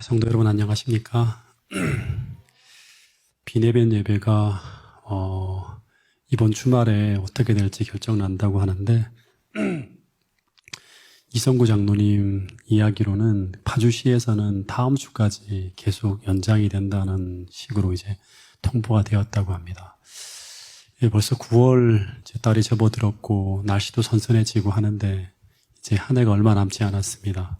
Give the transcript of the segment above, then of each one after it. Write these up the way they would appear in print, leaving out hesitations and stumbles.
성도 여러분 안녕하십니까? 비내변 예배가 이번 주말에 어떻게 될지 결정난다고 하는데 이성구 장로님 이야기로는 파주시에서는 다음 주까지 계속 연장이 된다는 식으로 이제 통보가 되었다고 합니다. 벌써 9월 제 딸이 접어들었고 날씨도 선선해지고 하는데 이제 한 해가 얼마 남지 않았습니다.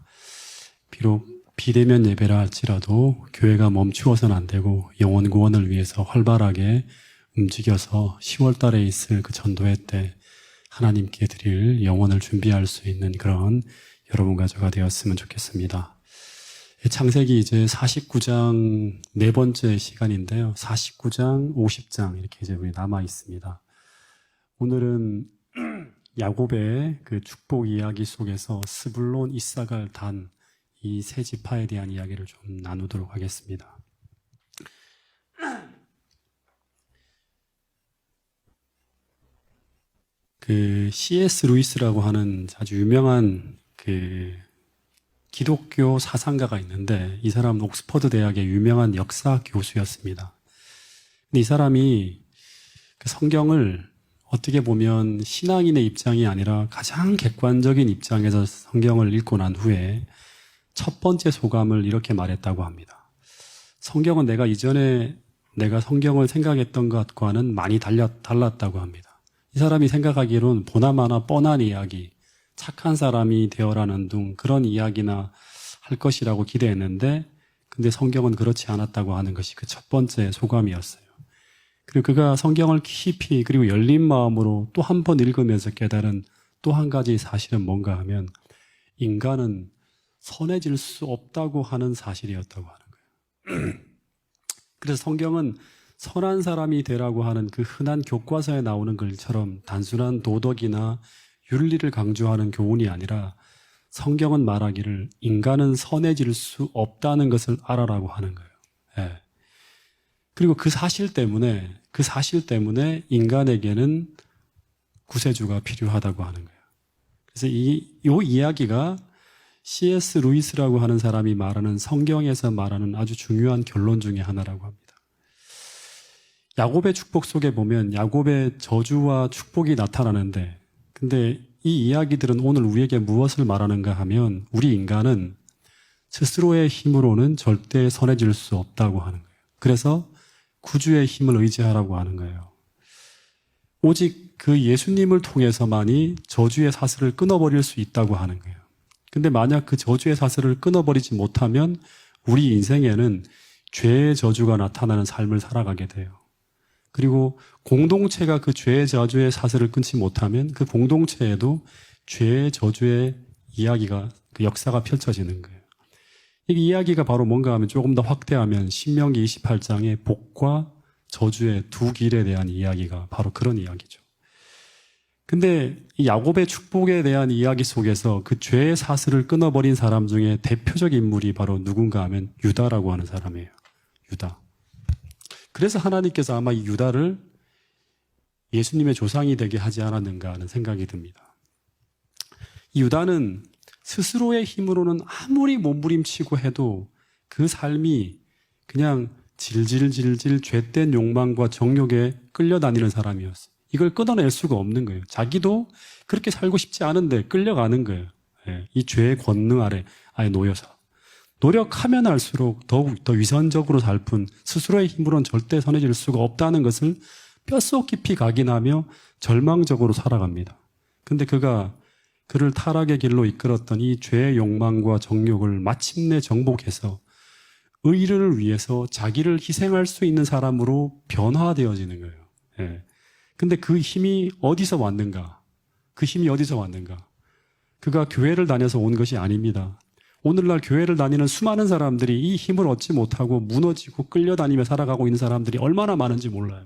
비록 비대면 예배라 할지라도 교회가 멈추어서는 안 되고 영혼 구원을 위해서 활발하게 움직여서 10월 달에 있을 그 전도회 때 하나님께 드릴 영혼을 준비할 수 있는 그런 여러분 가져가 되었으면 좋겠습니다. 창세기 이제 49장 네 번째 시간인데요. 49장, 50장 이렇게 이제 우리 남아 있습니다. 오늘은 야곱의 그 축복 이야기 속에서 스불론, 이사갈, 단 이 세 지파에 대한 이야기를 좀 나누도록 하겠습니다. 그 C.S. 루이스라고 하는 아주 유명한 그 기독교 사상가가 있는데 이 사람은 옥스퍼드 대학의 유명한 역사 교수였습니다. 근데 이 사람이 그 성경을 어떻게 보면 신앙인의 입장이 아니라 가장 객관적인 입장에서 성경을 읽고 난 후에 첫 번째 소감을 이렇게 말했다고 합니다. 성경은 내가 이전에 내가 성경을 생각했던 것과는 많이 달랐다고 합니다. 이 사람이 생각하기로는 보나마나 뻔한 이야기, 착한 사람이 되어라는 등 그런 이야기나 할 것이라고 기대했는데 근데 성경은 그렇지 않았다고 하는 것이 그 첫 번째 소감이었어요. 그리고 그가 성경을 깊이 그리고 열린 마음으로 또 한 번 읽으면서 깨달은 또 한 가지 사실은 뭔가 하면 인간은 선해질 수 없다고 하는 사실이었다고 하는 거예요. 그래서 성경은 선한 사람이 되라고 하는 그 흔한 교과서에 나오는 글처럼 단순한 도덕이나 윤리를 강조하는 교훈이 아니라 성경은 말하기를 인간은 선해질 수 없다는 것을 알아라고 하는 거예요. 예. 그리고 그 사실 때문에 인간에게는 구세주가 필요하다고 하는 거예요. 그래서 이 이야기가 C.S. 루이스라고 하는 사람이 말하는 성경에서 말하는 아주 중요한 결론 중에 하나라고 합니다. 야곱의 축복 속에 보면 야곱의 저주와 축복이 나타나는데 근데 이 이야기들은 오늘 우리에게 무엇을 말하는가 하면 우리 인간은 스스로의 힘으로는 절대 선해질 수 없다고 하는 거예요. 그래서 구주의 힘을 의지하라고 하는 거예요. 오직 그 예수님을 통해서만이 저주의 사슬을 끊어버릴 수 있다고 하는 거예요. 근데 만약 그 저주의 사슬을 끊어버리지 못하면 우리 인생에는 죄의 저주가 나타나는 삶을 살아가게 돼요. 그리고 공동체가 그 죄의 저주의 사슬을 끊지 못하면 그 공동체에도 죄의 저주의 이야기가, 그 역사가 펼쳐지는 거예요. 이 이야기가 바로 뭔가 하면 조금 더 확대하면 신명기 28장의 복과 저주의 두 길에 대한 이야기가 바로 그런 이야기죠. 근데 이 야곱의 축복에 대한 이야기 속에서 그 죄의 사슬을 끊어버린 사람 중에 대표적 인물이 바로 누군가 하면 유다라고 하는 사람이에요. 유다. 그래서 하나님께서 아마 이 유다를 예수님의 조상이 되게 하지 않았는가 하는 생각이 듭니다. 이 유다는 스스로의 힘으로는 아무리 몸부림치고 해도 그 삶이 그냥 질질질질 죄된 욕망과 정욕에 끌려다니는 사람이었어요. 이걸 끊어낼 수가 없는 거예요. 자기도 그렇게 살고 싶지 않은데 끌려가는 거예요. 이 죄의 권능 아래 놓여서. 노력하면 할수록 더욱 더 위선적으로 살 뿐 스스로의 힘으로는 절대 선해질 수가 없다는 것을 뼛속 깊이 각인하며 절망적으로 살아갑니다. 근데 그를 타락의 길로 이끌었던 이 죄의 욕망과 정욕을 마침내 정복해서 의를 위해서 자기를 희생할 수 있는 사람으로 변화되어지는 거예요. 근데 그 힘이 어디서 왔는가? 그가 교회를 다녀서 온 것이 아닙니다. 오늘날 교회를 다니는 수많은 사람들이 이 힘을 얻지 못하고 무너지고 끌려다니며 살아가고 있는 사람들이 얼마나 많은지 몰라요.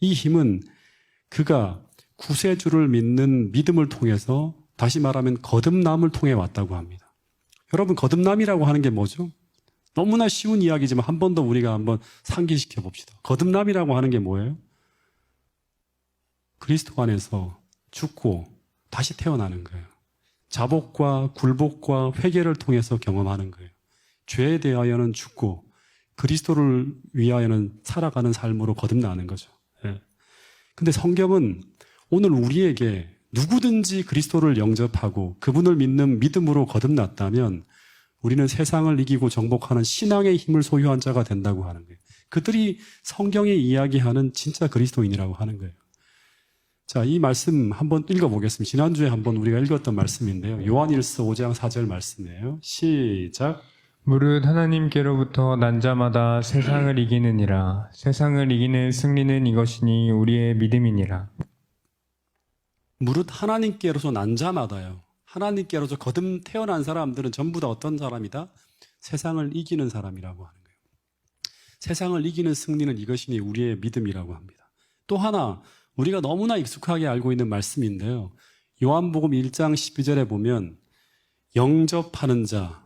이 힘은 그가 구세주를 믿는 믿음을 통해서 다시 말하면 거듭남을 통해 왔다고 합니다. 여러분, 거듭남이라고 하는 게 뭐죠? 너무나 쉬운 이야기지만 한 번 더 우리가 한번 상기시켜 봅시다. 거듭남이라고 하는 게 뭐예요? 그리스도 안에서 죽고 다시 태어나는 거예요. 자복과 굴복과 회개를 통해서 경험하는 거예요. 죄에 대하여는 죽고 그리스도를 위하여는 살아가는 삶으로 거듭나는 거죠. 예. 근데 성경은 오늘 우리에게 누구든지 그리스도를 영접하고 그분을 믿는 믿음으로 거듭났다면 우리는 세상을 이기고 정복하는 신앙의 힘을 소유한 자가 된다고 하는 거예요. 그들이 성경에 이야기하는 진짜 그리스도인이라고 하는 거예요. 자, 이 말씀 한번 읽어보겠습니다. 지난주에 한번 우리가 읽었던 말씀인데요. 요한일서 5장 4절 말씀이에요. 시작. 무릇 하나님께로부터 난 자마다 세상을 이기느니라. 세상을 이기는 승리는 이것이니 우리의 믿음이니라. 무릇 하나님께로서 난 자마다요. 하나님께로서 거듭 태어난 사람들은 전부 다 어떤 사람이다? 세상을 이기는 사람이라고 하는 거예요. 세상을 이기는 승리는 이것이니 우리의 믿음이라고 합니다. 또 하나 우리가 너무나 익숙하게 알고 있는 말씀인데요. 요한복음 1장 12절에 보면 영접하는 자,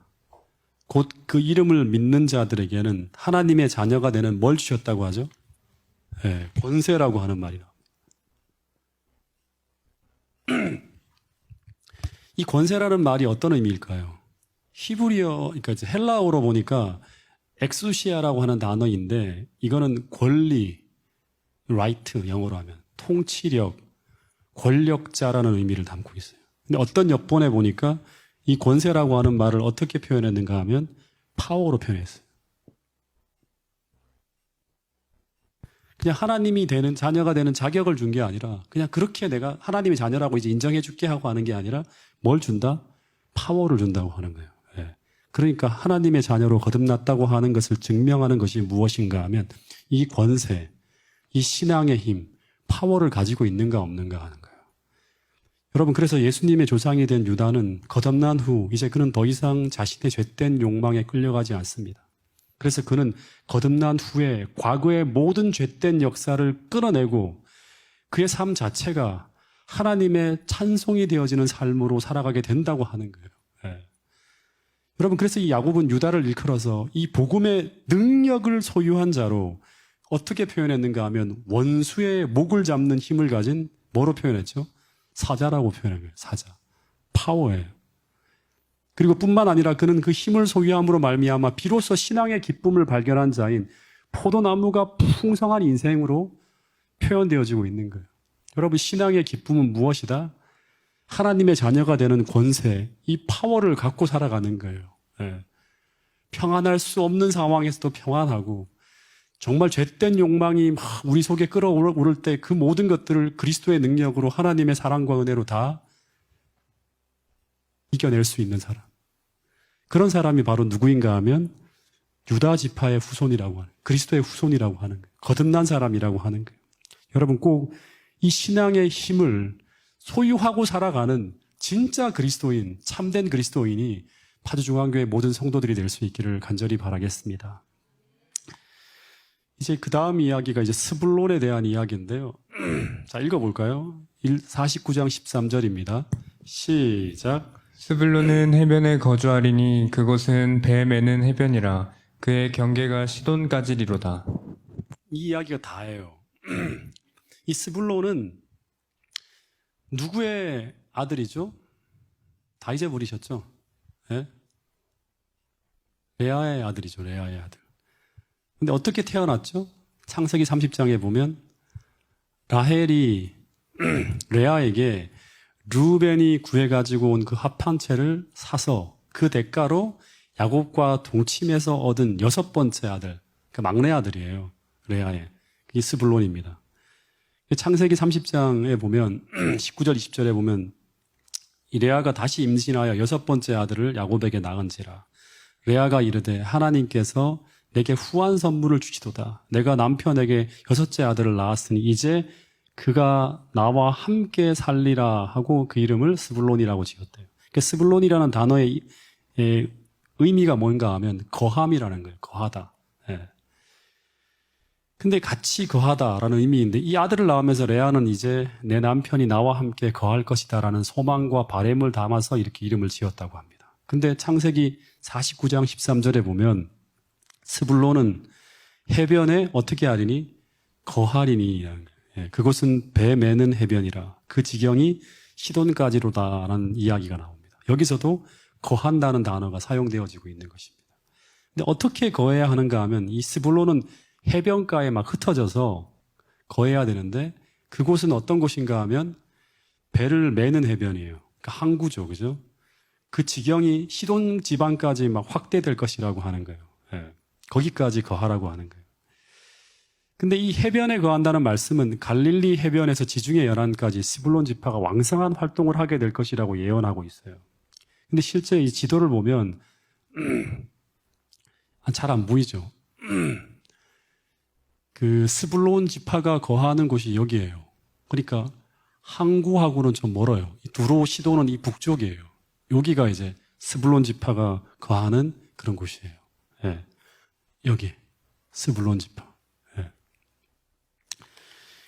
곧 그 이름을 믿는 자들에게는 하나님의 자녀가 되는 뭘 주셨다고 하죠? 네, 권세라고 하는 말이라. 이 권세라는 말이 어떤 의미일까요? 히브리어, 그러니까 이제 헬라어로 보니까 엑수시아라고 하는 단어인데 이거는 권리, 라이트 영어로 하면 통치력, 권력자라는 의미를 담고 있어요. 근데 어떤 역본에 보니까 이 권세라고 하는 말을 어떻게 표현했는가 하면 파워로 표현했어요. 그냥 하나님이 되는 자녀가 되는 자격을 준 게 아니라 그냥 그렇게 내가 하나님의 자녀라고 이제 인정해 줄게 하고 하는 게 아니라 뭘 준다? 파워를 준다고 하는 거예요. 예. 그러니까 하나님의 자녀로 거듭났다고 하는 것을 증명하는 것이 무엇인가 하면 이 권세, 이 신앙의 힘, 파워를 가지고 있는가 없는가 하는 거예요. 여러분, 그래서 예수님의 조상이 된 유다는 거듭난 후 이제 그는 더 이상 자신의 죄된 욕망에 끌려가지 않습니다. 그래서 그는 거듭난 후에 과거의 모든 죄된 역사를 끌어내고 그의 삶 자체가 하나님의 찬송이 되어지는 삶으로 살아가게 된다고 하는 거예요. 예. 여러분, 그래서 이 야곱은 유다를 일컬어서 이 복음의 능력을 소유한 자로 어떻게 표현했는가 하면 원수의 목을 잡는 힘을 가진 뭐로 표현했죠? 사자라고 표현한 거예요. 사자. 파워예요. 그리고 뿐만 아니라 그는 그 힘을 소유함으로 말미암아 비로소 신앙의 기쁨을 발견한 자인 포도나무가 풍성한 인생으로 표현되어지고 있는 거예요. 여러분, 신앙의 기쁨은 무엇이다? 하나님의 자녀가 되는 권세, 이 파워를 갖고 살아가는 거예요. 예. 평안할 수 없는 상황에서도 평안하고 정말 죄된 욕망이 막 우리 속에 끌어오를 때 그 모든 것들을 그리스도의 능력으로 하나님의 사랑과 은혜로 다 이겨낼 수 있는 사람. 그런 사람이 바로 누구인가 하면 유다 지파의 후손이라고 하는, 그리스도의 후손이라고 하는 거예요. 거듭난 사람이라고 하는 거예요. 여러분, 꼭 이 신앙의 힘을 소유하고 살아가는 진짜 그리스도인, 참된 그리스도인이 파주중앙교회 모든 성도들이 될 수 있기를 간절히 바라겠습니다. 이제 그 다음 이야기가 이제 스불론에 대한 이야기인데요. 자, 읽어볼까요? 49장 13절입니다. 시작. 스불론은 해변에 거주하리니 그곳은 배 매는 해변이라. 그의 경계가 시돈까지리로다. 이 이야기가 다예요. 이 스불론은 누구의 아들이죠? 다 잊어버리셨죠? 네? 레아의 아들이죠. 레아의 아들. 근데 어떻게 태어났죠? 창세기 30장에 보면 라헬이 레아에게 르우벤이 구해가지고 온 그 합한 채를 사서 그 대가로 야곱과 동침해서 얻은 6번째 아들, 그 막내 아들이에요. 레아의. 그게 스불론입니다. 창세기 30장에 보면 19절 20절에 보면 이 레아가 다시 임신하여 6번째 아들을 야곱에게 낳은지라. 레아가 이르되 하나님께서 내게 후한 선물을 주시도다. 내가 남편에게 6째 아들을 낳았으니 이제 그가 나와 함께 살리라 하고 그 이름을 스불론이라고 지었대요. 그러니까 스불론이라는 단어의 의미가 뭔가 하면 거함이라는 거예요. 거하다. 예. 근데 같이 거하다라는 의미인데 이 아들을 낳으면서 레아는 이제 내 남편이 나와 함께 거할 것이다라는 소망과 바람을 담아서 이렇게 이름을 지었다고 합니다. 근데 창세기 49장 13절에 보면 스불론은 해변에 어떻게 하리니? 거하리니. 예, 그곳은 배 매는 해변이라. 그 지경이 시돈까지로다라는 이야기가 나옵니다. 여기서도 거한다는 단어가 사용되어지고 있는 것입니다. 근데 어떻게 거해야 하는가 하면 이 스불론은 해변가에 막 흩어져서 거해야 되는데 그곳은 어떤 곳인가 하면 배를 매는 해변이에요. 그러니까 항구죠. 그죠? 그 지경이 시돈 지방까지 막 확대될 것이라고 하는 거예요. 예. 거기까지 거하라고 하는 거예요. 근데 이 해변에 거한다는 말씀은 갈릴리 해변에서 지중해 연안까지 스불론 지파가 왕성한 활동을 하게 될 것이라고 예언하고 있어요. 근데 실제 이 지도를 보면 잘 안 보이죠. 그 스불론 지파가 거하는 곳이 여기예요. 그러니까 항구하고는 좀 멀어요. 두로 시도는 이 북쪽이에요. 여기가 이제 스불론 지파가 거하는 그런 곳이에요. 예. 여기 스불론 지파. 예.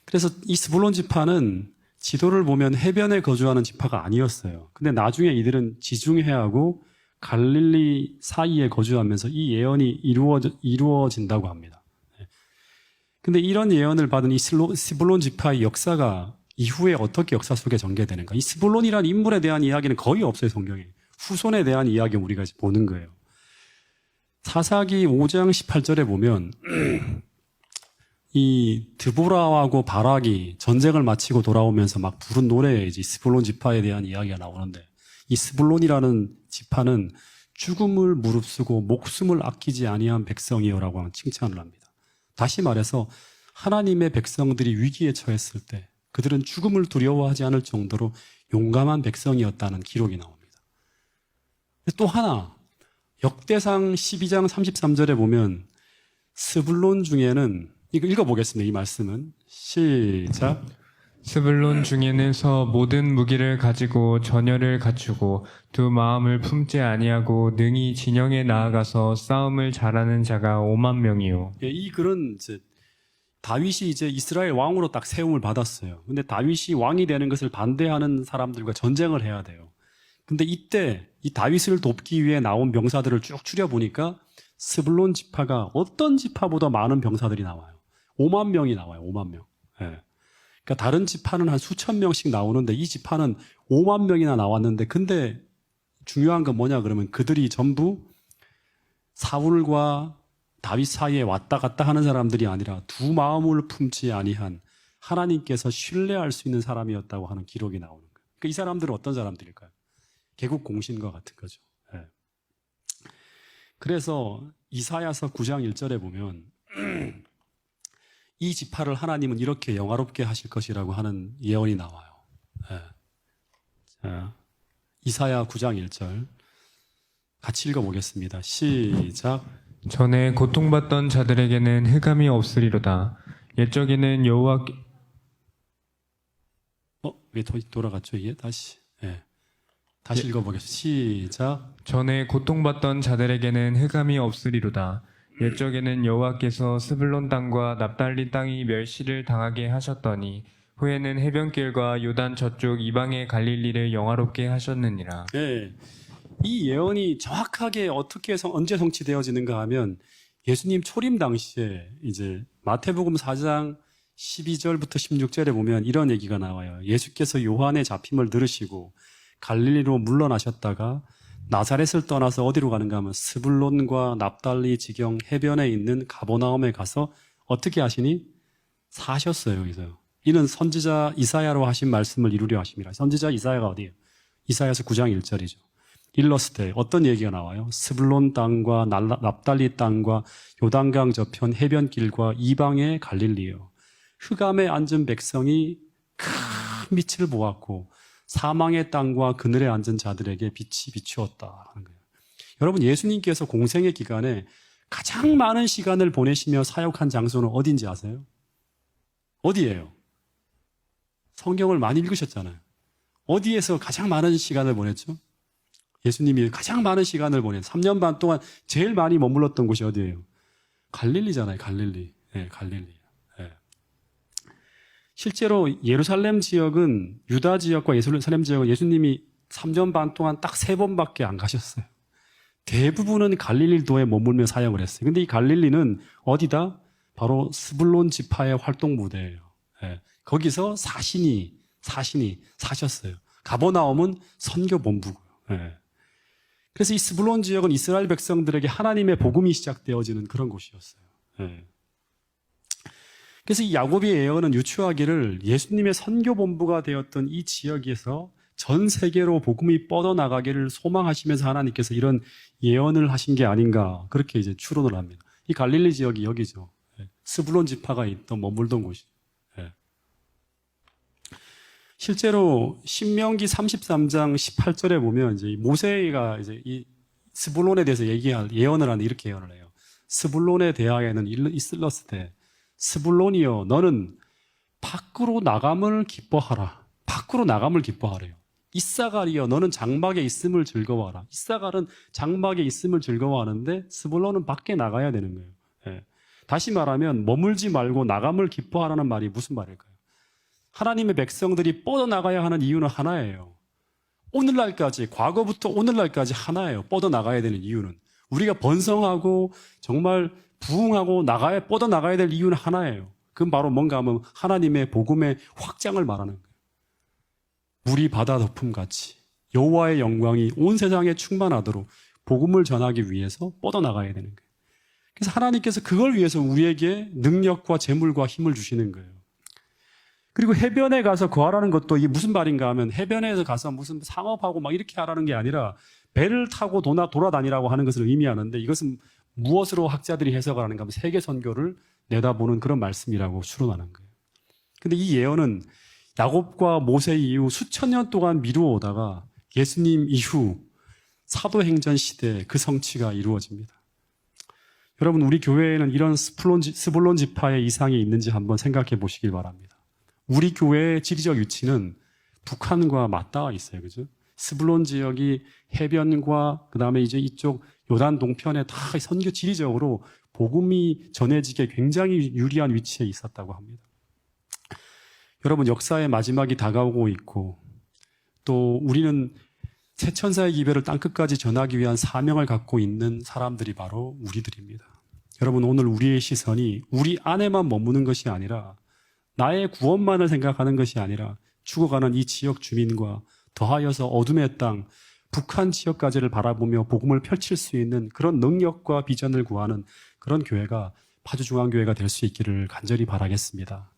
그래서 이 스불론 지파는 지도를 보면 해변에 거주하는 지파가 아니었어요. 근데 나중에 이들은 지중해하고 갈릴리 사이에 거주하면서 이 예언이 이루어진다고 합니다. 근데 이런 예언을 받은 이 스불론 지파의 역사가 이후에 어떻게 역사 속에 전개되는가? 이 스불론이라는 인물에 대한 이야기는 거의 없어요, 성경에. 후손에 대한 이야기 우리가 이제 보는 거예요. 사사기 5장 18절에 보면 이 드보라하고 바락이 전쟁을 마치고 돌아오면서 막 부른 노래에 이제 스불론 지파에 대한 이야기가 나오는데 이 스불론이라는 지파는 죽음을 무릅쓰고 목숨을 아끼지 아니한 백성이요라고 하는 칭찬을 합니다. 다시 말해서 하나님의 백성들이 위기에 처했을 때 그들은 죽음을 두려워하지 않을 정도로 용감한 백성이었다는 기록이 나옵니다. 또 하나 역대상 12장 33절에 보면 스불론 중에는 이거 읽어보겠습니다. 이 말씀은 시작. 스불론 중에는서 모든 무기를 가지고 전열을 갖추고 두 마음을 품지 아니하고 능히 진영에 나아가서 싸움을 잘하는 자가 5만 명이요. 예, 이 글은 이제 다윗이 이제 이스라엘 왕으로 딱 세움을 받았어요. 근데 다윗이 왕이 되는 것을 반대하는 사람들과 전쟁을 해야 돼요. 근데 이때 이 다윗을 돕기 위해 나온 병사들을 쭉 추려보니까 스불론 지파가 어떤 지파보다 많은 병사들이 나와요. 5만 명이 나와요. 5만 명. 예. 그러니까 다른 지파는 한 수천 명씩 나오는데 이 지파는 5만 명이나 나왔는데 근데 중요한 건 뭐냐 그러면 그들이 전부 사울과 다윗 사이에 왔다 갔다 하는 사람들이 아니라 두 마음을 품지 아니한 하나님께서 신뢰할 수 있는 사람이었다고 하는 기록이 나오는 거예요. 그러니까 이 사람들은 어떤 사람들일까요? 개국 공신과 같은 거죠. 예. 그래서 이사야서 9장 1절에 보면 이 지파를 하나님은 이렇게 영화롭게 하실 것이라고 하는 예언이 나와요. 예. 자, 이사야 9장 1절 같이 읽어보겠습니다. 시작. 전에 고통받던 자들에게는 흑암이 없으리로다. 옛적에는 여호와께 왜 돌아갔죠 이게? 다시. 예. 다시 읽어보겠습니다. 시작. 전에 고통받던 자들에게는 흑암이 없으리로다. 옛적에는 여호와께서 스불론 땅과 납달리 땅이 멸시를 당하게 하셨더니 후에는 해변길과 요단 저쪽 이방의 갈릴리를 영화롭게 하셨느니라. 예. 이 예언이 정확하게 어떻게 언제 성취되어지는가 하면 예수님 초림 당시에 이제 마태복음 4장 12절부터 16절에 보면 이런 얘기가 나와요. 예수께서 요한의 잡힘을 들으시고 갈릴리로 물러나셨다가 나사렛을 떠나서 어디로 가는가 하면 스불론과 납달리 지경 해변에 있는 가버나움에 가서 어떻게 하시니? 사셨어요. 여기서. 이는 선지자 이사야로 하신 말씀을 이루려 하심이라. 선지자 이사야가 어디예요? 이사야서 9장 1절이죠. 일러스되 어떤 얘기가 나와요? 스불론 땅과 납달리 땅과 요단강 저편 해변길과 이방의 갈릴리요. 흑암에 앉은 백성이 큰 빛을 보았고 사망의 땅과 그늘에 앉은 자들에게 빛이 비추었다 하는 거예요. 여러분 예수님께서 공생의 기간에 가장 많은 시간을 보내시며 사역한 장소는 어딘지 아세요? 어디예요? 성경을 많이 읽으셨잖아요. 어디에서 가장 많은 시간을 보냈죠? 예수님이 가장 많은 시간을 보낸 3년 반 동안 제일 많이 머물렀던 곳이 어디예요? 갈릴리잖아요. 갈릴리. 네, 갈릴리. 네. 실제로 예루살렘 지역은 유다 지역과 예루살렘 지역은 예수님이 3년 반 동안 딱 3번밖에 안 가셨어요. 대부분은 갈릴리도에 머물며 사역을 했어요. 근데 이 갈릴리는 어디다? 바로 스불론 지파의 활동 무대예요. 네. 거기서 사신이 사셨어요. 가버나움은 선교 본부고요. 네. 그래서 이 스불론 지역은 이스라엘 백성들에게 하나님의 복음이 시작되어지는 그런 곳이었어요. 예. 그래서 이 야곱의 예언은 유추하기를 예수님의 선교 본부가 되었던 이 지역에서 전 세계로 복음이 뻗어나가기를 소망하시면서 하나님께서 이런 예언을 하신 게 아닌가 그렇게 이제 추론을 합니다. 이 갈릴리 지역이 여기죠. 예. 스불론 지파가 있던 머물던 곳이. 예. 실제로 신명기 33장 18절에 보면 이제 모세가 이제 이 스불론에 대해서 예언을 하는데 이렇게 예언을 해요. 스불론에 대하여는 이슬렀을 때 스불론이여 너는 밖으로 나감을 기뻐하라. 밖으로 나감을 기뻐하래요. 이사갈이여 너는 장막에 있음을 즐거워하라. 이사갈은 장막에 있음을 즐거워하는데 스불론은 밖에 나가야 되는 거예요. 예. 다시 말하면 머물지 말고 나감을 기뻐하라는 말이 무슨 말일까요? 하나님의 백성들이 뻗어나가야 하는 이유는 하나예요. 오늘날까지, 과거부터 오늘날까지 하나예요. 뻗어나가야 되는 이유는. 우리가 번성하고 정말 부흥하고 뻗어나가야 될 이유는 하나예요. 그건 바로 뭔가 하면 하나님의 복음의 확장을 말하는 거예요. 물이 바다 덮음같이 여호와의 영광이 온 세상에 충만하도록 복음을 전하기 위해서 뻗어나가야 되는 거예요. 그래서 하나님께서 그걸 위해서 우리에게 능력과 재물과 힘을 주시는 거예요. 그리고 해변에 가서 거하라는 것도 이게 무슨 말인가 하면 해변에서 가서 무슨 상업하고 막 이렇게 하라는 게 아니라 배를 타고 돌아다니라고 하는 것을 의미하는데 이것은 무엇으로 학자들이 해석을 하는가 하면 세계 선교를 내다보는 그런 말씀이라고 추론하는 거예요. 근데 이 예언은 야곱과 모세 이후 수천 년 동안 미루어오다가 예수님 이후 사도행전 시대에 그 성취가 이루어집니다. 여러분 우리 교회에는 이런 스불론 지파의 이상이 있는지 한번 생각해 보시길 바랍니다. 우리 교회의 지리적 위치는 북한과 맞닿아 있어요. 그죠? 스불론 지역이 해변과 그다음에 이제 이쪽 요단 동편에 다 선교 지리적으로 복음이 전해지게 굉장히 유리한 위치에 있었다고 합니다. 여러분 역사의 마지막이 다가오고 있고 또 우리는 새 천사의 기별을 땅끝까지 전하기 위한 사명을 갖고 있는 사람들이 바로 우리들입니다. 여러분 오늘 우리의 시선이 우리 안에만 머무는 것이 아니라 나의 구원만을 생각하는 것이 아니라 죽어가는 이 지역 주민과 더하여서 어둠의 땅 북한 지역까지를 바라보며 복음을 펼칠 수 있는 그런 능력과 비전을 구하는 그런 교회가 파주중앙교회가 될 수 있기를 간절히 바라겠습니다.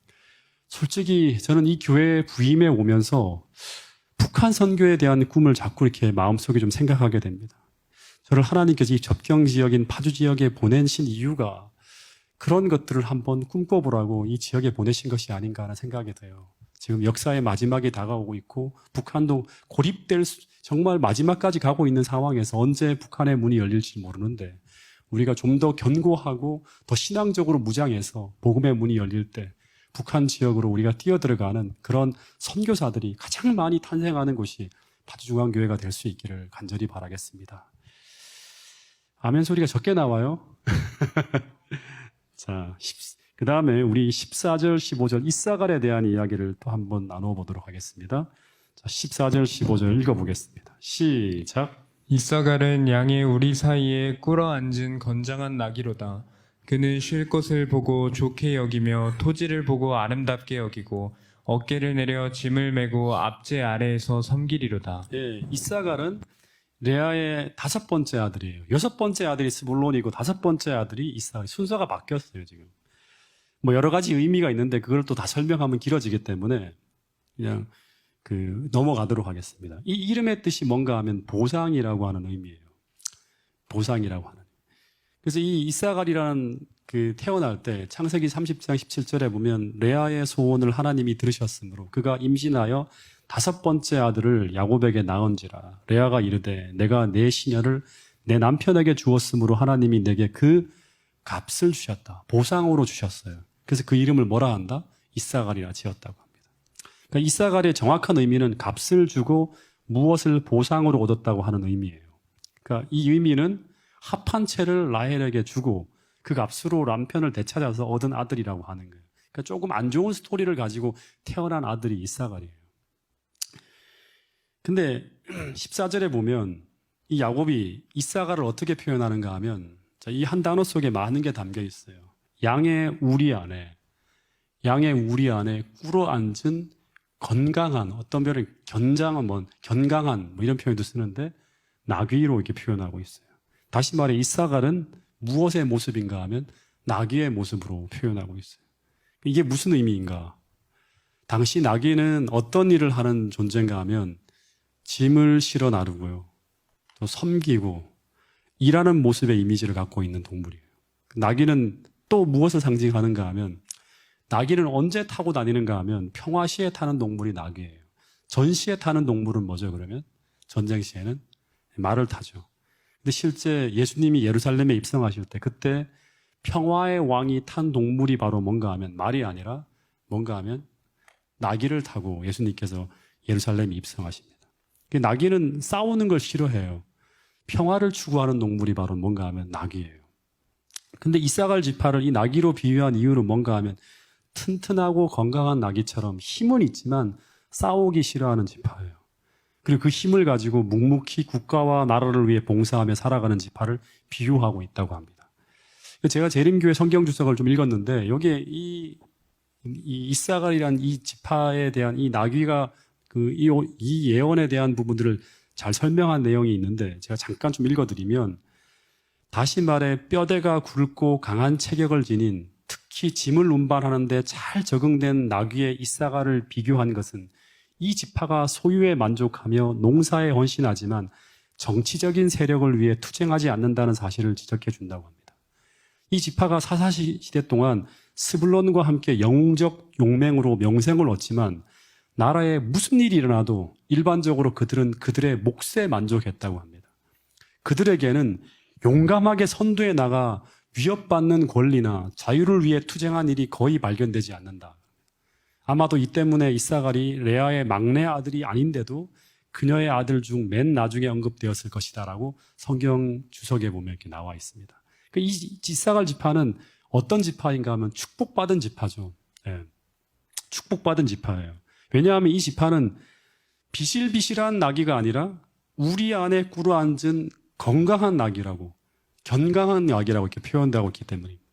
솔직히 저는 이 교회에 부임해 오면서 북한 선교에 대한 꿈을 자꾸 이렇게 마음속에 좀 생각하게 됩니다. 저를 하나님께서 이 접경 지역인 파주 지역에 보내신 이유가 그런 것들을 한번 꿈꿔보라고 이 지역에 보내신 것이 아닌가 하는 생각이 돼요. 지금 역사의 마지막이 다가오고 있고 북한도 고립될 정말 마지막까지 가고 있는 상황에서 언제 북한의 문이 열릴지 모르는데 우리가 좀 더 견고하고 더 신앙적으로 무장해서 복음의 문이 열릴 때 북한 지역으로 우리가 뛰어들어가는 그런 선교사들이 가장 많이 탄생하는 곳이 파주중앙교회가 될 수 있기를 간절히 바라겠습니다. 아멘 소리가 적게 나와요. 자, 그 다음에 우리 14절, 15절 이사갈에 대한 이야기를 또 한번 나눠보도록 하겠습니다. 자, 14절, 15절 읽어보겠습니다. 시작. 이사갈은 양의 우리 사이에 꿇어앉은 건장한 나귀로다. 그는 쉴 곳을 보고 좋게 여기며 토지를 보고 아름답게 여기고 어깨를 내려 짐을 메고 앞제 아래에서 섬기리로다. 예, 이사갈은 레아의 5번째 아들이에요. 6번째 아들이 스불론이고 5번째 아들이 이사갈. 순서가 바뀌었어요, 지금. 뭐 여러 가지 의미가 있는데 그걸 또 다 설명하면 길어지기 때문에 그냥 넘어가도록 하겠습니다. 이 이름의 뜻이 뭔가 하면 보상이라고 하는 의미예요. 보상이라고 하는. 그래서 이 이사갈이라는 태어날 때 창세기 30장 17절에 보면 레아의 소원을 하나님이 들으셨으므로 그가 임신하여 5번째 아들을 야곱에게 낳은지라. 레아가 이르되 내가 내 시녀를 내 남편에게 주었으므로 하나님이 내게 그 값을 주셨다. 보상으로 주셨어요. 그래서 그 이름을 뭐라 한다? 이사갈이라 지었다고 합니다. 그러니까 이사갈의 정확한 의미는 값을 주고 무엇을 보상으로 얻었다고 하는 의미예요. 그러니까 이 의미는 합한 채를 라헬에게 주고 그 값으로 남편을 되찾아서 얻은 아들이라고 하는 거예요. 그러니까 조금 안 좋은 스토리를 가지고 태어난 아들이 이사갈이에요. 근데 14절에 보면 이 야곱이 이사갈을 어떻게 표현하는가 하면 이 한 단어 속에 많은 게 담겨 있어요. 양의 우리 안에 꿇어앉은 건강한 어떤 별은 견장한 견강한 이런 표현도 쓰는데 나귀로 이렇게 표현하고 있어요. 다시 말해 이사갈은 무엇의 모습인가 하면 나귀의 모습으로 표현하고 있어요. 이게 무슨 의미인가? 당시 나귀는 어떤 일을 하는 존재인가 하면 짐을 실어 나르고요. 또 섬기고 일하는 모습의 이미지를 갖고 있는 동물이에요. 나귀는 또 무엇을 상징하는가 하면 나귀는 언제 타고 다니는가 하면 평화시에 타는 동물이 나귀예요. 전시에 타는 동물은 뭐죠 그러면? 전쟁 시에는 말을 타죠. 근데 실제 예수님이 예루살렘에 입성하실 때 그때 평화의 왕이 탄 동물이 바로 뭔가 하면 말이 아니라 뭔가 하면 나귀를 타고 예수님께서 예루살렘에 입성하십니다. 나귀는 싸우는 걸 싫어해요. 평화를 추구하는 동물이 바로 뭔가 하면 나귀예요. 근데 이사갈 지파를 이 나귀로 비유한 이유는 뭔가 하면 튼튼하고 건강한 나귀처럼 힘은 있지만 싸우기 싫어하는 지파예요. 그리고 그 힘을 가지고 묵묵히 국가와 나라를 위해 봉사하며 살아가는 지파를 비유하고 있다고 합니다. 제가 재림교회 성경 주석을 좀 읽었는데 여기에 이 이사갈이란 이 지파에 대한 이 나귀가 이 예언에 대한 부분들을 잘 설명한 내용이 있는데 제가 잠깐 좀 읽어드리면 다시 말해 뼈대가 굵고 강한 체격을 지닌 특히 짐을 운반하는데 잘 적응된 나귀의 이사갈을 비교한 것은 이 지파가 소유에 만족하며 농사에 헌신하지만 정치적인 세력을 위해 투쟁하지 않는다는 사실을 지적해 준다고 합니다. 이 지파가 사사시대 동안 스불론과 함께 영웅적 용맹으로 명성을 얻지만 나라에 무슨 일이 일어나도 일반적으로 그들은 그들의 몫에 만족했다고 합니다. 그들에게는 용감하게 선두에 나가 위협받는 권리나 자유를 위해 투쟁한 일이 거의 발견되지 않는다. 아마도 이 때문에 이사갈이 레아의 막내 아들이 아닌데도 그녀의 아들 중 맨 나중에 언급되었을 것이다라고 성경 주석에 보면 이렇게 나와 있습니다. 이 이사갈 지파는 어떤 지파인가 하면 축복받은 지파죠. 네. 축복받은 지파예요. 왜냐하면 이 지파는 비실비실한 나귀가 아니라 우리 안에 꿇어앉은 건강한 나귀라고, 견강한 나귀라고 이렇게 표현되고 있기 때문입니다.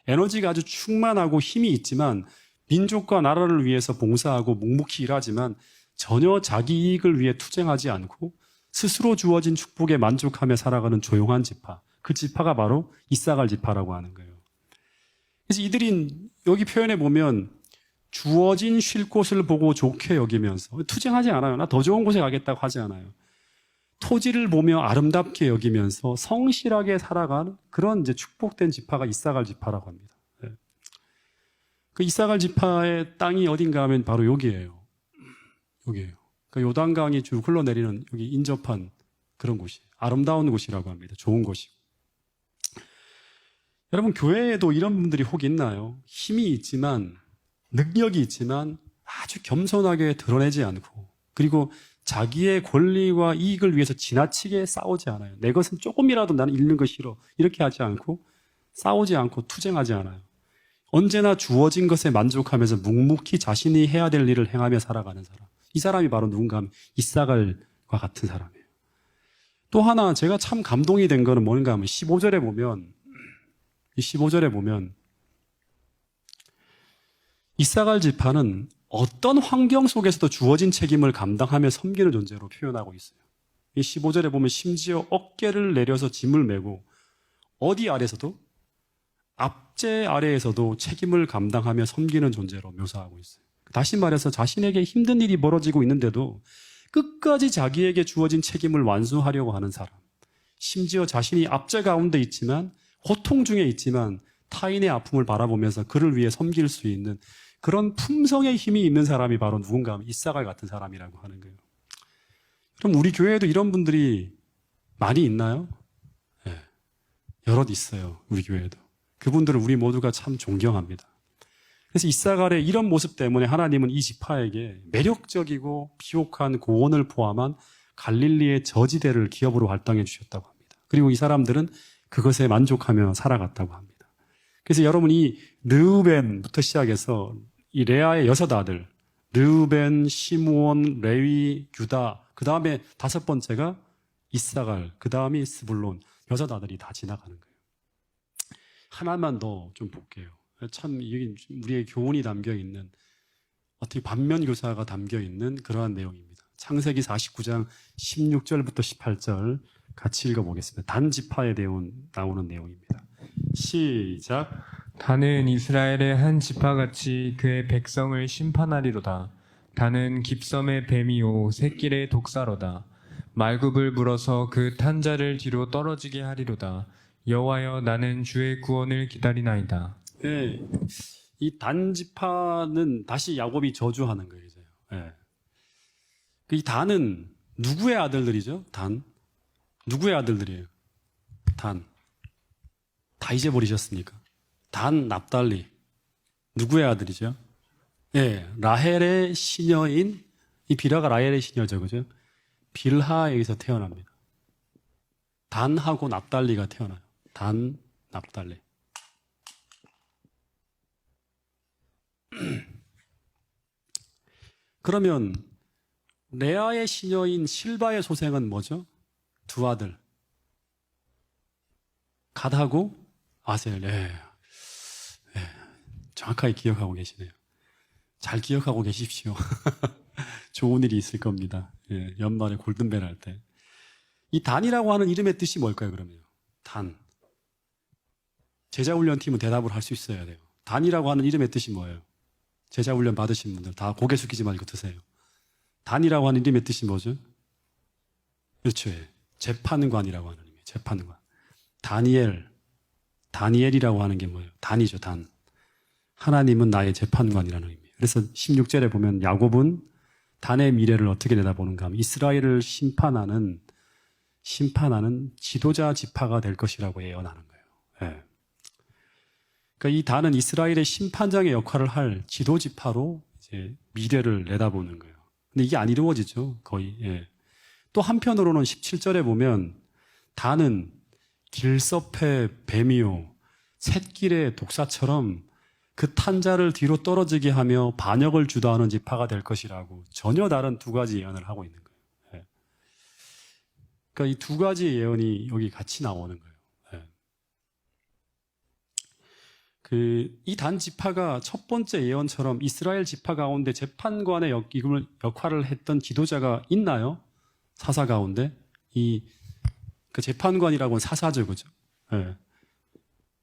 에너지가 아주 충만하고 힘이 있지만 민족과 나라를 위해서 봉사하고 묵묵히 일하지만 전혀 자기 이익을 위해 투쟁하지 않고 스스로 주어진 축복에 만족하며 살아가는 조용한 지파. 그 지파가 바로 이사갈 지파라고 하는 거예요. 그래서 이들이 여기 표현해 보면 주어진 쉴 곳을 보고 좋게 여기면서 투쟁하지 않아요. 나 더 좋은 곳에 가겠다고 하지 않아요. 토지를 보며 아름답게 여기면서 성실하게 살아가는 그런 이제 축복된 지파가 이사갈 지파라고 합니다. 그 이사갈 지파의 땅이 어딘가 하면 바로 여기예요. 여기예요. 그 요단강이 쭉 흘러내리는 여기 인접한 그런 곳이 아름다운 곳이라고 합니다. 좋은 곳이고. 여러분 교회에도 이런 분들이 혹 있나요? 힘이 있지만 능력이 있지만 아주 겸손하게 드러내지 않고 그리고 자기의 권리와 이익을 위해서 지나치게 싸우지 않아요. 내 것은 조금이라도 나는 잃는 거 싫어. 이렇게 하지 않고 싸우지 않고 투쟁하지 않아요. 언제나 주어진 것에 만족하면서 묵묵히 자신이 해야 될 일을 행하며 살아가는 사람. 이 사람이 바로 누군가 하면 이사갈과 같은 사람이에요. 또 하나 제가 참 감동이 된 거는 뭔가 하면 15절에 보면 이 15절에 보면 이사갈 지파는 어떤 환경 속에서도 주어진 책임을 감당하며 섬기는 존재로 표현하고 있어요. 이 15절에 보면 심지어 어깨를 내려서 짐을 메고 어디 아래서도 압제 아래에서도 책임을 감당하며 섬기는 존재로 묘사하고 있어요. 다시 말해서 자신에게 힘든 일이 벌어지고 있는데도 끝까지 자기에게 주어진 책임을 완수하려고 하는 사람. 심지어 자신이 압제 가운데 있지만 고통 중에 있지만 타인의 아픔을 바라보면서 그를 위해 섬길 수 있는 그런 품성의 힘이 있는 사람이 바로 누군가 하면 이사갈 같은 사람이라고 하는 거예요. 그럼 우리 교회에도 이런 분들이 많이 있나요? 네. 여럿 있어요. 우리 교회에도. 그분들을 우리 모두가 참 존경합니다. 그래서 이사갈의 이런 모습 때문에 하나님은 이 지파에게 매력적이고 비옥한 고원을 포함한 갈릴리의 저지대를 기업으로 할당해 주셨다고 합니다. 그리고 이 사람들은 그것에 만족하며 살아갔다고 합니다. 그래서 여러분 이 르우벤부터 시작해서 이 레아의 6 아들 르우벤, 시므온, 레위, 유다 그 다음에 5번째가 이사갈 그 다음이 스불론 6 아들이 다 지나가는 거예요. 하나만 더 좀 볼게요. 참 여기 우리의 교훈이 담겨있는 어떻게 반면교사가 담겨있는 그러한 내용입니다. 창세기 49장 16절부터 18절 같이 읽어보겠습니다. 단 지파에 대한 나오는 내용입니다. 시작. 단은 이스라엘의 한 지파같이 그의 백성을 심판하리로다. 단은 깁섬의 뱀이요 새길의 독사로다. 말굽을 물어서 그 탄자를 뒤로 떨어지게 하리로다. 여호와여, 나는 주의 구원을 기다리나이다. 예, 이 단 지파는 다시 야곱이 저주하는 거예요. 이제. 예. 이 단은 누구의 아들들이죠? 단 누구의 아들들이에요? 단 다 잊어버리셨습니까? 단 납달리 누구의 아들이죠? 예, 라헬의 시녀인 이 비라가 라헬의 시녀죠, 그죠? 빌하에게서 태어납니다. 단하고 납달리가 태어나요. 단, 납달리. 그러면 레아의 시녀인 실바의 소생은 뭐죠? 두 아들. 갓하고 아셀. 예. 정확하게 기억하고 계시네요. 잘 기억하고 계십시오. 좋은 일이 있을 겁니다. 예, 연말에 골든벨 할 때. 이 단이라고 하는 이름의 뜻이 뭘까요, 그러면? 단. 제자훈련팀은 대답을 할 수 있어야 돼요. 단이라고 하는 이름의 뜻이 뭐예요? 제자훈련 받으신 분들 다 고개 숙이지 말고 드세요. 단이라고 하는 이름의 뜻이 뭐죠? 그렇죠. 예. 재판관이라고 하는 의미예요. 재판관. 다니엘이라고 하는 게 뭐예요? 단이죠, 단. 하나님은 나의 재판관이라는 의미예요. 그래서 16절에 보면 야곱은 단의 미래를 어떻게 내다보는가 하면 이스라엘을 심판하는 지도자 지파가 될 것이라고 예언하는 거예요. 예. 그러니까 이 단은 이스라엘의 심판장의 역할을 할 지도 지파로 이제 미래를 내다보는 거예요. 근데 이게 안 이루어지죠, 거의. 예. 또 한편으로는 17절에 보면 단은 길섭의 뱀이요 샛길의 독사처럼 그 탄자를 뒤로 떨어지게 하며 반역을 주도하는 지파가 될 것이라고 전혀 다른 두 가지 예언을 하고 있는 거예요. 예. 그러니까 이 두 가지 예언이 여기 같이 나오는 거예요. 예. 이 단 지파가 첫 번째 예언처럼 이스라엘 지파 가운데 재판관의 역할을 했던 지도자가 있나요? 사사 가운데 그 재판관이라고는 사사죠, 그죠? 예.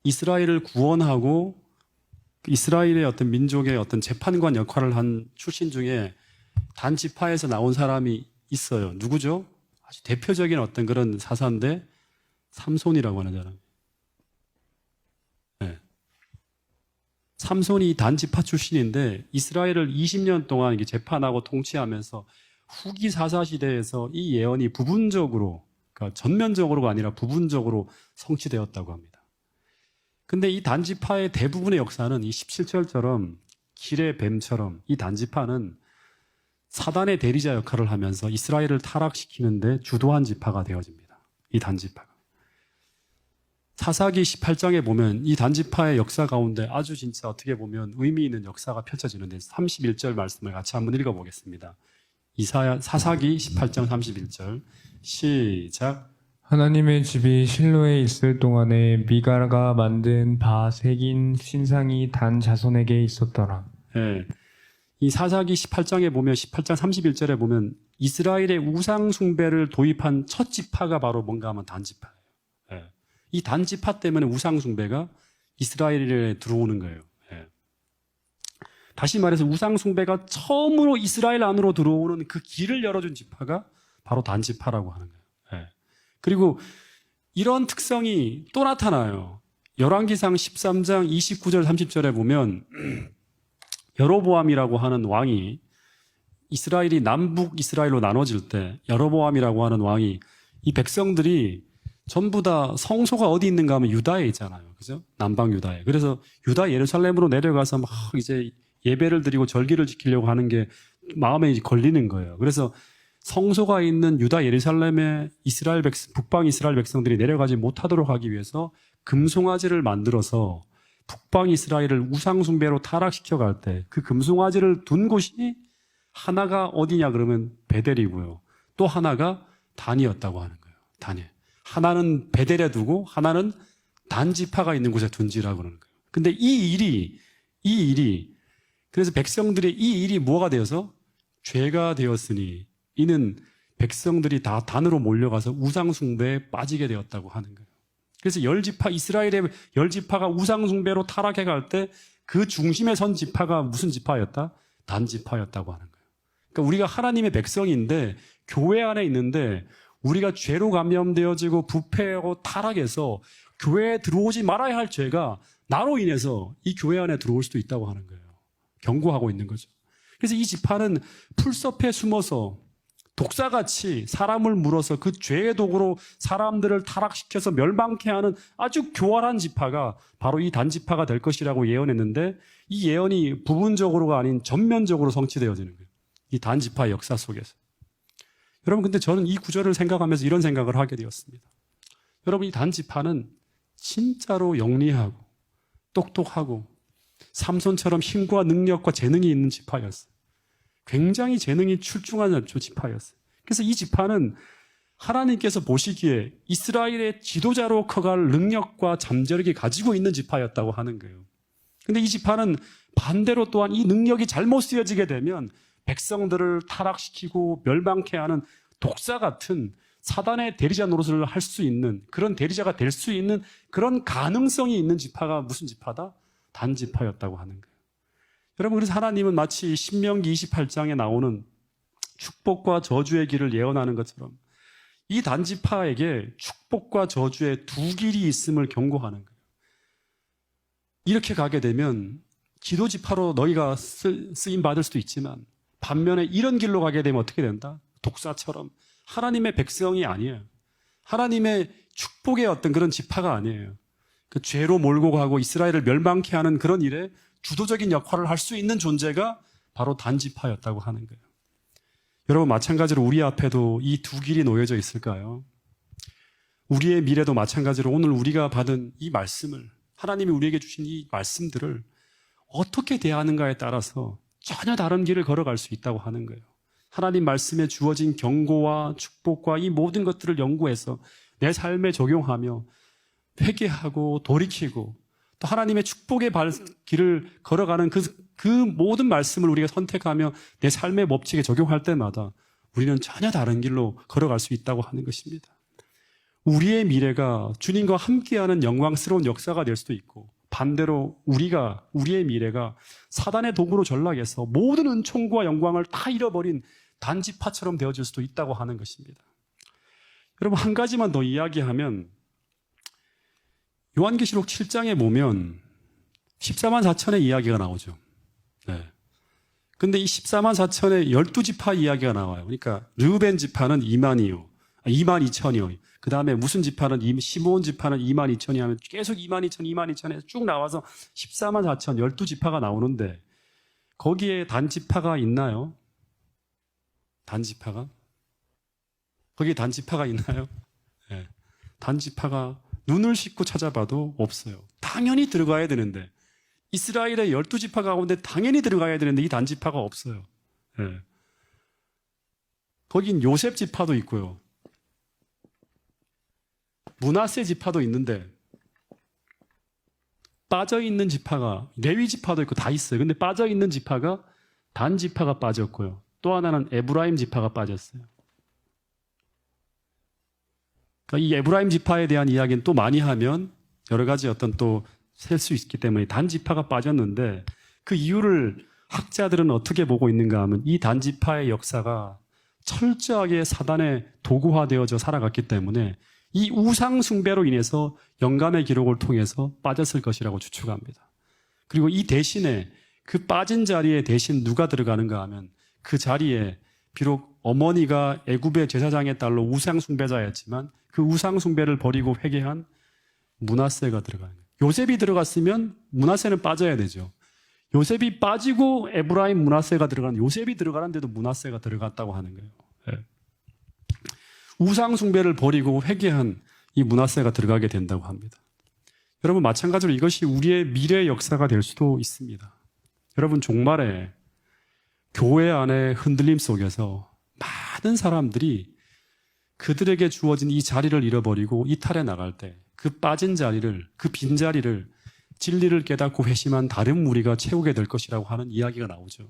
이스라엘을 구원하고 이스라엘의 어떤 민족의 어떤 재판관 역할을 한 출신 중에 단 지파에서 나온 사람이 있어요. 누구죠? 아주 대표적인 어떤 그런 사사인데 삼손이라고 하는 사람. 네. 삼손이 단 지파 출신인데 이스라엘을 20년 동안 이게 재판하고 통치하면서 후기 사사 시대에서 이 예언이 부분적으로, 그러니까 전면적으로가 아니라 부분적으로 성취되었다고 합니다. 근데 이 단지파의 대부분의 역사는 이 17절처럼 길의 뱀처럼 이 단지파는 사단의 대리자 역할을 하면서 이스라엘을 타락시키는데 주도한 지파가 되어집니다. 이 단지파가. 사사기 18장에 보면 이 단지파의 역사 가운데 아주 진짜 어떻게 보면 의미 있는 역사가 펼쳐지는데 31절 말씀을 같이 한번 읽어보겠습니다. 사사기 18장 31절 시작. 하나님의 집이 실로에 있을 동안에 미가가 만든 바 새긴 신상이 단 자손에게 있었더라. 예. 이 사사기 18장에 보면 18장 31절에 보면 이스라엘의 우상 숭배를 도입한 첫 지파가 바로 뭔가 하면 단 지파예요. 예. 이 단 지파 때문에 우상 숭배가 이스라엘에 들어오는 거예요. 예. 다시 말해서 우상 숭배가 처음으로 이스라엘 안으로 들어오는 그 길을 열어준 지파가 바로 단 지파라고 하는 거예요. 예. 그리고 이런 특성이 또 나타나요. 열왕기상 13장 29절 30절에 보면 여로보암이라고 하는 왕이 이스라엘이 남북 이스라엘로 나눠질 때 여로보암이라고 하는 왕이 이 백성들이 전부 다 성소가 어디 있는가 하면 유다에 있잖아요. 그죠? 남방 유다에. 그래서 유다 예루살렘으로 내려가서 막 이제 예배를 드리고 절기를 지키려고 하는 게 마음에 걸리는 거예요. 그래서 성소가 있는 유다 예루살렘에 북방 이스라엘 백성들이 내려가지 못하도록 하기 위해서 금송아지를 만들어서 북방 이스라엘을 우상숭배로 타락시켜 갈 때 그 금송아지를 둔 곳이 하나가 어디냐 그러면 베델이고요. 또 하나가 단이었다고 하는 거예요. 단이. 하나는 베델에 두고 하나는 단 지파가 있는 곳에 둔지라고 그러는 거예요. 근데 이 일이 그래서 백성들의 이 일이 뭐가 되어서 죄가 되었으니 이는 백성들이 다 단으로 몰려가서 우상숭배에 빠지게 되었다고 하는 거예요. 그래서 이스라엘의 10지파가 우상숭배로 타락해 갈 때 그 중심에 선 지파가 무슨 지파였다? 단지파였다고 하는 거예요. 그러니까 우리가 하나님의 백성인데 교회 안에 있는데 우리가 죄로 감염되어지고 부패하고 타락해서 교회에 들어오지 말아야 할 죄가 나로 인해서 이 교회 안에 들어올 수도 있다고 하는 거예요. 경고하고 있는 거죠. 그래서 이 지파는 풀숲에 숨어서 독사같이 사람을 물어서 그 죄의 도구로 사람들을 타락시켜서 멸망케 하는 아주 교활한 지파가 바로 이 단지파가 될 것이라고 예언했는데 이 예언이 부분적으로가 아닌 전면적으로 성취되어지는 거예요. 이 단지파의 역사 속에서. 여러분, 근데 저는 이 구절을 생각하면서 이런 생각을 하게 되었습니다. 여러분, 이 단지파는 진짜로 영리하고 똑똑하고 삼손처럼 힘과 능력과 재능이 있는 지파였어요. 굉장히 재능이 출중한 지파였어요. 그래서 이 지파는 하나님께서 보시기에 이스라엘의 지도자로 커갈 능력과 잠재력이 가지고 있는 지파였다고 하는 거예요. 근데 이 지파는 반대로 또한 이 능력이 잘못 쓰여지게 되면 백성들을 타락시키고 멸망케 하는 독사 같은 사단의 대리자 노릇을 할 수 있는 그런 대리자가 될 수 있는 그런 가능성이 있는 지파가 무슨 지파다? 단지파였다고 하는 거예요. 여러분, 그래서 하나님은 마치 신명기 28장에 나오는 축복과 저주의 길을 예언하는 것처럼 이 단지파에게 축복과 저주의 두 길이 있음을 경고하는 거예요. 이렇게 가게 되면 기도지파로 너희가 쓰임 받을 수도 있지만 반면에 이런 길로 가게 되면 어떻게 된다? 독사처럼 하나님의 백성이 아니에요. 하나님의 축복의 어떤 그런 지파가 아니에요. 그 죄로 몰고 가고 이스라엘을 멸망케 하는 그런 일에 주도적인 역할을 할 수 있는 존재가 바로 단지파였다고 하는 거예요. 여러분, 마찬가지로 우리 앞에도 이 두 길이 놓여져 있을까요? 우리의 미래도 마찬가지로 오늘 우리가 받은 이 말씀을, 하나님이 우리에게 주신 이 말씀들을 어떻게 대하는가에 따라서 전혀 다른 길을 걸어갈 수 있다고 하는 거예요. 하나님 말씀에 주어진 경고와 축복과 이 모든 것들을 연구해서 내 삶에 적용하며 회개하고 돌이키고 또 하나님의 축복의 길을 걸어가는 그 모든 말씀을 우리가 선택하며 내 삶의 법칙에 적용할 때마다 우리는 전혀 다른 길로 걸어갈 수 있다고 하는 것입니다. 우리의 미래가 주님과 함께하는 영광스러운 역사가 될 수도 있고 반대로 우리의 미래가 사단의 도구로 전락해서 모든 은총과 영광을 다 잃어버린 단지파처럼 되어질 수도 있다고 하는 것입니다. 여러분, 한 가지만 더 이야기하면 요한계시록 7장에 보면 14만 4천의 이야기가 나오죠. 네. 근데 이 14만 4천의 12지파 이야기가 나와요. 그러니까 르우벤 지파는 2만 2천이요. 그 다음에 무슨 지파는 시므온 지파는 2만 2천이 하면 계속 2만 2천에서 쭉 나와서 14만 4천 12지파가 나오는데 거기에 단지파가 있나요? 단지파가? 거기에 단지파가 있나요? 네. 단지파가 눈을 씻고 찾아봐도 없어요. 당연히 들어가야 되는데 이스라엘의 12지파 가운데 당연히 들어가야 되는데 이 단지파가 없어요. 네. 거긴 요셉 지파도 있고요. 므낫세 지파도 있는데 빠져있는 지파가 레위 지파도 있고 다 있어요. 근데 빠져있는 지파가 단 지파가 빠졌고요. 또 하나는 에브라임 지파가 빠졌어요. 그러니까 이 에브라임 지파에 대한 이야기는 또 많이 하면 여러 가지 어떤 또 셀 수 있기 때문에 단지파가 빠졌는데 그 이유를 학자들은 어떻게 보고 있는가 하면 이 단지파의 역사가 철저하게 사단의 도구화되어져 살아갔기 때문에 이 우상 숭배로 인해서 영감의 기록을 통해서 빠졌을 것이라고 추측합니다. 그리고 이 대신에 그 빠진 자리에 대신 누가 들어가는가 하면 그 자리에 비록 어머니가 애굽의 제사장의 딸로 우상 숭배자였지만 그 우상 숭배를 버리고 회개한 므낫세가 들어가는 거예요. 요셉이 들어갔으면 므낫세는 빠져야 되죠. 요셉이 빠지고 에브라임 므낫세가 들어가는 요셉이 들어가는데도 므낫세가 들어갔다고 하는 거예요. 네. 우상 숭배를 버리고 회개한 이 므낫세가 들어가게 된다고 합니다. 여러분, 마찬가지로 이것이 우리의 미래의 역사가 될 수도 있습니다. 여러분, 종말에 교회 안에 흔들림 속에서 많은 사람들이 그들에게 주어진 이 자리를 잃어버리고 이탈해 나갈 때 그 빠진 자리를, 그 빈자리를 진리를 깨닫고 회심한 다른 무리가 채우게 될 것이라고 하는 이야기가 나오죠.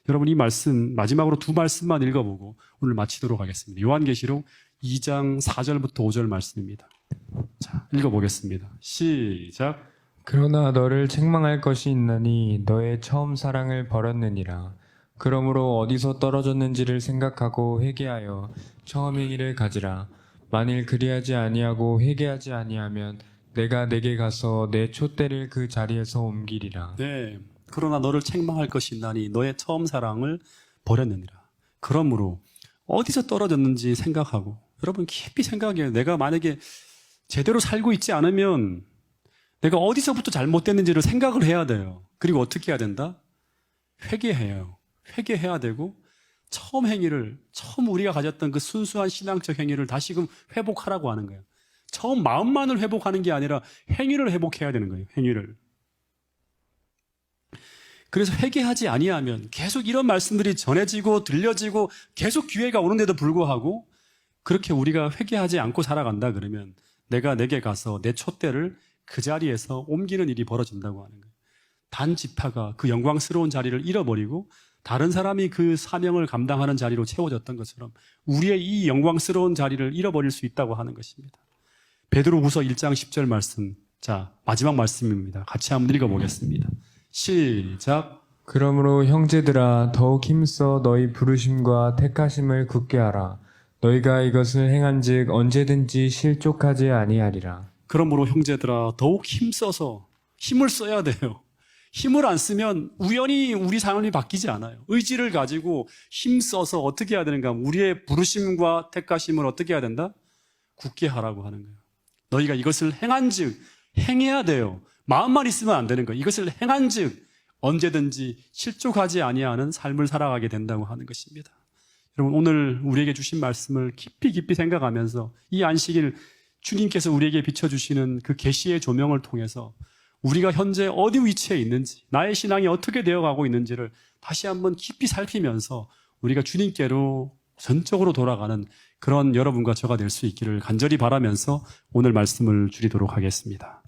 여러분 이 말씀 마지막으로 두 말씀만 읽어보고 오늘 마치도록 하겠습니다. 요한계시록 2장 4절부터 5절 말씀입니다. 자, 읽어보겠습니다. 시작. 그러나 너를 책망할 것이 있나니 너의 처음 사랑을 버렸느니라. 그러므로 어디서 떨어졌는지를 생각하고 회개하여 처음의 일을 가지라. 만일 그리하지 아니하고 회개하지 아니하면 내가 내게 가서 내 촛대를 그 자리에서 옮기리라. 네. 그러나 너를 책망할 것이 있나니 너의 처음 사랑을 버렸느니라. 그러므로 어디서 떨어졌는지 생각하고 여러분 깊이 생각해요. 내가 만약에 제대로 살고 있지 않으면 내가 어디서부터 잘못됐는지를 생각을 해야 돼요. 그리고 어떻게 해야 된다? 회개해요. 회개해야 되고 처음 우리가 가졌던 그 순수한 신앙적 행위를 다시금 회복하라고 하는 거예요. 처음 마음만을 회복하는 게 아니라 행위를 회복해야 되는 거예요. 행위를. 그래서 회개하지 아니하면 계속 이런 말씀들이 전해지고 들려지고 계속 기회가 오는데도 불구하고 그렇게 우리가 회개하지 않고 살아간다 그러면 내가 내게 가서 내 촛대를 그 자리에서 옮기는 일이 벌어진다고 하는 거예요. 단 지파가 그 영광스러운 자리를 잃어버리고 다른 사람이 그 사명을 감당하는 자리로 채워졌던 것처럼 우리의 이 영광스러운 자리를 잃어버릴 수 있다고 하는 것입니다. 베드로후서 1장 10절 말씀, 자 마지막 말씀입니다. 같이 한번 읽어보겠습니다. 시작. 그러므로 형제들아 더욱 힘써 너희 부르심과 택하심을 굳게 하라. 너희가 이것을 행한즉 언제든지 실족하지 아니하리라. 그러므로 형제들아 더욱 힘써서 힘을 써야 돼요. 힘을 안 쓰면 우연히 우리 삶이 바뀌지 않아요. 의지를 가지고 힘써서 어떻게 해야 되는가? 우리의 부르심과 택하심을 어떻게 해야 된다? 굳게 하라고 하는 거예요. 너희가 이것을 행한즉 행해야 돼요. 마음만 있으면 안 되는 거예요. 이것을 행한즉 언제든지 실족하지 아니하는 삶을 살아가게 된다고 하는 것입니다. 여러분 오늘 우리에게 주신 말씀을 깊이 생각하면서 이 안식일 주님께서 우리에게 비춰주시는 그 계시의 조명을 통해서 우리가 현재 어디 위치에 있는지 나의 신앙이 어떻게 되어가고 있는지를 다시 한번 깊이 살피면서 우리가 주님께로 전적으로 돌아가는 그런 여러분과 저가 될 수 있기를 간절히 바라면서 오늘 말씀을 줄이도록 하겠습니다.